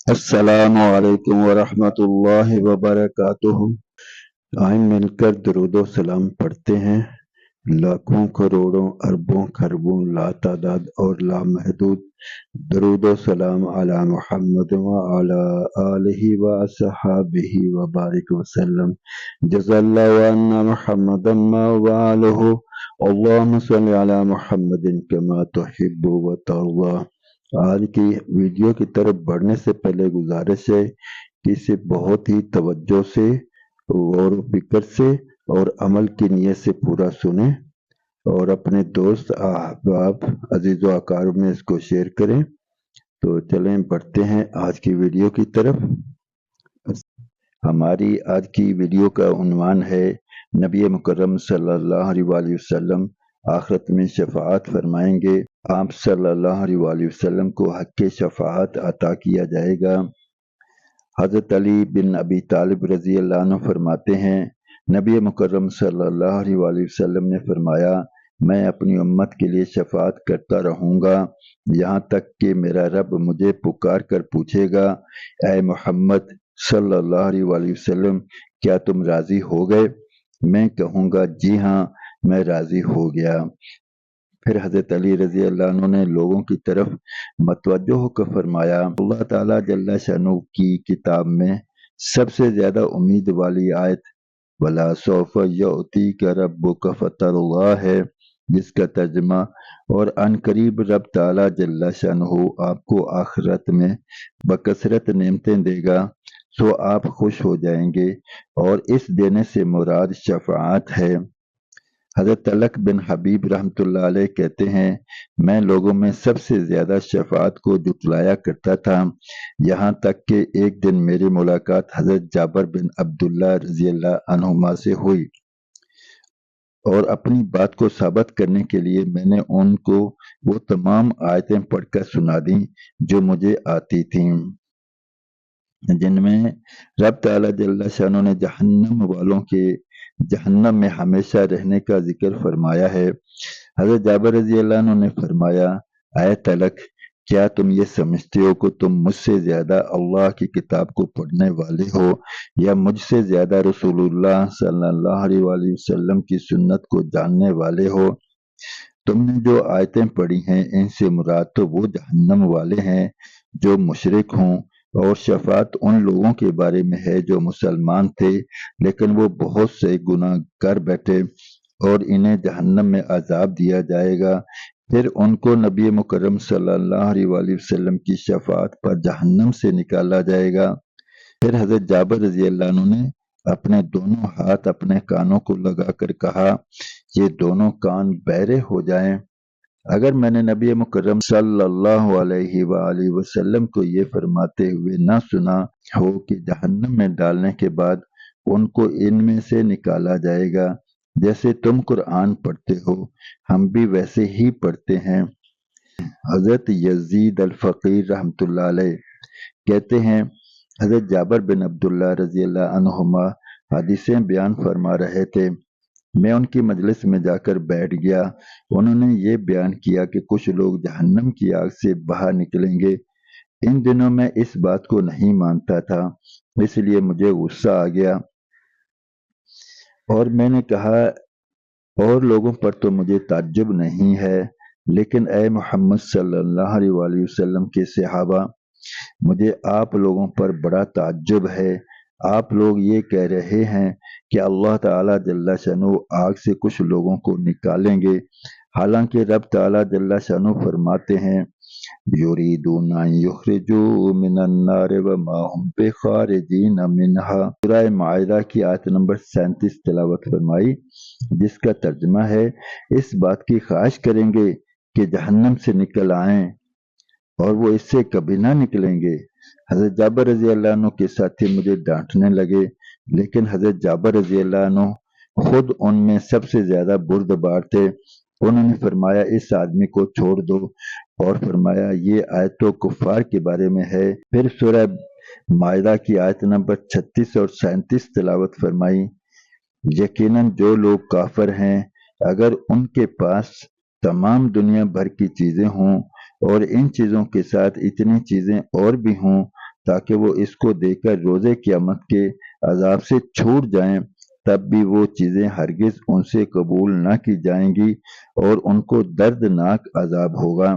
अस्सलामु अलैकुम वरहमतुल्लाहि वबरकातुहू। आइए मिलकर दरूद सलाम पढ़ते हैं। लाखों करोड़ों अरबों खरबों लातादाद और लामहदूद दरूद सलाम अला मुहम्मद व अला आलिहि व अस्हाबिहि व बारिक वसल्लम। जज़ल्लाहु अन्ना मुहम्मदन व आलहु। अल्लाहुम्मा सल्लि अला मुहम्मदिन कमा तुहिब्बु व तर्ज़ा। आज की वीडियो की तरफ बढ़ने से पहले गुजारिश है कि इसे बहुत ही तवज्जो से, गौर फिक्र से और अमल की नीयत से पूरा सुने और अपने दोस्त अहबाब अजीज व अकारब में इसको शेयर करें। तो चलें बढ़ते हैं आज की वीडियो की तरफ। हमारी आज की वीडियो का उन्वान है नबी मुकर्रम सल्लल्लाहु अलैहि वसल्लम आखिरत में शफाअत फरमाएंगे। आप सल्लल्लाहु अलैहि वसल्लम को हक़ शफाअत अता किया जाएगा। हज़रत अली बिन अबी तालिब रज़ी अल्लाह अन्हु फरमाते हैं, नबी मुकर्रम सल्लल्लाहु अलैहि वसल्लम ने फरमाया, मैं अपनी उम्मत के लिए शफाअत करता रहूँगा यहाँ तक कि मेरा रब मुझे पुकार कर पूछेगा, ऐ मोहम्मद सल्लल्लाहु अलैहि वसल्लम, क्या तुम राज़ी हो गए? मैं कहूँगा, जी हाँ, मैं राज़ी हो गया। फिर हज़रत अली रज़ी अल्लाह अन्हु ने लोगों की तरफ मतवज्जो होकर फरमाया, अल्लाह ताला जल्ल शअनु की किताब में सबसे ज़्यादा उम्मीद वाली आयत वला सौफ युअतीका रब्बुका फतरल्लाह है, जिसका तर्जुमा और अनकरीब रब ताला जल्ल शअनु आपको आखिरत में बकसरत नेमतें देगा, सो आप खुश हो जाएंगे। और इस देने से मुराद शफाअत है। हज़रत तलक बिन हबीब रहमतुल्लाह अलैह कहते हैं, मैं लोगों में सबसे ज़्यादा शफाअत को जुटलाया करता था, यहाँ तक कि एक दिन मेरी मुलाकात हज़रत जाबर बिन अब्दुल्लाह रज़ी अल्लाह अन्हुमा से हुई और अपनी बात को साबित करने के लिए मैंने उनको वो तमाम आयतें पढ़कर सुना दी जो मुझे आती थीं, जिनमें रब ताला जल्ल शानो ने जहन्नम वालों के जहन्नम में हमेशा रहने का जिक्र फरमाया है। हज़रत जाबर रज़ी अल्लाह अन्हु ने फरमाया, ऐ तलक, क्या तुम ये समझते हो कि तुम मुझसे ज़्यादा अल्लाह की किताब को पढ़ने वाले हो या मुझसे ज़्यादा रसूलुल्लाह सल्लल्लाहु अलैहि वसल्लम की सुन्नत को जानने वाले हो? तुमने जो आयतें पढ़ी हैं, इनसे मुराद तो वो जहन्नम वाले हैं जो मुशरिक हों, और शफाअत उन लोगों के बारे में है जो मुसलमान थे लेकिन वो बहुत से गुनाह कर बैठे और इन्हें जहन्नम में अजाब दिया जाएगा। फिर उनको नबी मुकर्रम सल्लल्लाहु अलैहि वसल्लम की शफाअत पर जहन्नम से निकाला जाएगा। फिर हज़रत जाबर रज़ी अल्लाह अन्हु ने अपने दोनों हाथ अपने कानों को लगाकर कहा, ये दोनों कान बहरे हो जाएं। अगर मैंने नबी मुकर्रम सल्लल्लाहु अलैहि वसल्लम को ये फरमाते हुए न सुना हो कि जहन्नम में डालने के बाद उनको इनमें से निकाला जाएगा, जैसे तुम कुरान पढ़ते हो हम भी वैसे ही पढ़ते हैं। हज़रत यजीद अल फ़कीर रहमतुल्लाह अलैह कहते हैं, हज़रत जाबर बिन अब्दुल्लाह रज़ी अल्लाह अन्हुमा हदीसें बयान फरमा रहे थे। मैं उनकी मजलिस में जाकर बैठ गया। उन्होंने ये बयान किया कि कुछ लोग जहन्नम की आग से बाहर निकलेंगे। इन दिनों मैं इस बात को नहीं मानता था, इसलिए मुझे गुस्सा आ गया और मैंने कहा, और लोगों पर तो मुझे ताज्जुब नहीं है, लेकिन ए मोहम्मद सल्लल्लाहु अलैहि वसल्लम के सहाबा, मुझे आप लोगों पर बड़ा ताज्जुब है। आप लोग ये कह रहे हैं कि अल्लाह ताला जल्ल शअनु आग से कुछ लोगों को निकालेंगे, हालांकि रब ताला जल्ल शअनु फरमाते हैं, युरीदूना युखरिजू मिनन नार व मा हुम बिखारिजीन मिनहा। सूरह माइदा की आयत नंबर 37 तिलावत फरमाई, जिसका तर्जुमा है, इस बात की ख्वाहिश करेंगे कि जहन्नम से निकल आएं और वो इससे कभी ना निकलेंगे। हज़रत जाबर रज़ी अल्लाह अन्हु के साथी मुझे डांटने लगे, लेकिन हज़रत जाबर रज़ी अल्लाह अन्हु खुद उनमें सबसे ज़्यादा बुर्दबार थे। उन्होंने फरमाया, इस आदमी को छोड़ दो, और फरमाया, ये आयत तो कुफ़ार के बारे में है। फिर सूरह माइदा की आयत नंबर 36 और 37 तिलावत फरमाई, यकीनन जो लोग काफिर हैं, अगर उनके पास तमाम दुनिया भर की चीज़ें हों और इन चीज़ों के साथ इतनी चीज़ें और भी हों تاکہ وہ اس کو دیکھ کر روزے قیامت کے عذاب سے چھوٹ جائیں، تب بھی وہ چیزیں ہرگز ان سے قبول نہ کی جائیں گی اور ان کو دردناک عذاب ہوگا۔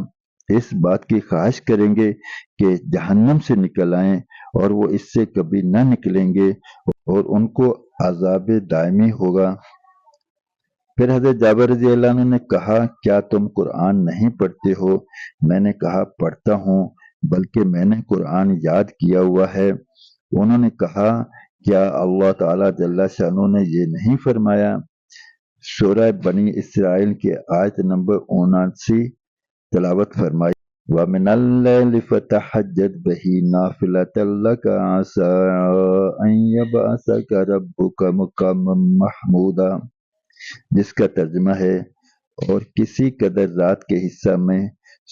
اس بات کی خواہش کریں گے کہ جہنم سے نکل آئیں اور وہ اس سے کبھی نہ نکلیں گے اور ان کو عذاب دائمی ہوگا۔ پھر حضرت جابر رضی اللہ عنہ نے کہا، کیا تم قرآن نہیں پڑھتے ہو؟ میں نے کہا، پڑھتا ہوں، بلکہ میں نے قرآن یاد کیا ہوا ہے۔ انہوں نے کہا، کیا اللہ تعالیٰ جل شانہ نے یہ نہیں فرمایا؟ سورہ بنی اسرائیل کے آیت نمبر 79 تلاوت فرمائی، وَمِنَ اللَّيْلِ فَتَہَجَّدْ بِهِ نَافِلَةً لَكَ عَسَىٰ أَن يَبْعَثَكَ رَبُّكَ مَقَامًا مَحْمُودًا، جس کا ترجمہ ہے، اور کسی قدر رات کے حصہ میں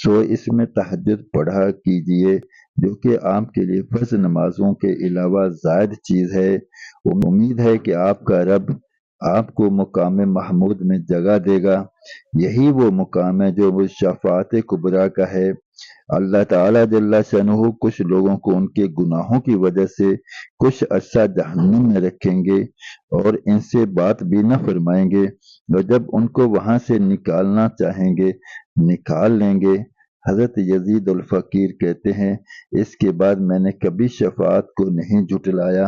سو اس میں تہجد پڑھا کیجئے، جو کہ آپ کے لیے فرض نمازوں کے علاوہ زائد چیز ہے۔ امید ہے کہ آپ کا رب آپ کو مقام محمود میں جگہ دے گا۔ یہی وہ مقام ہے جو شفاعت کبریٰ کا ہے۔ اللہ تعالیٰ جل شانہ کچھ لوگوں کو ان کے گناہوں کی وجہ سے کچھ عرصہ جہنم میں رکھیں گے اور ان سے بات بھی نہ فرمائیں گے، اور جب ان کو وہاں سے نکالنا چاہیں گے نکال لیں گے۔ حضرت یزید الفقیر کہتے ہیں، اس کے بعد میں نے کبھی شفاعت کو نہیں جھٹلایا۔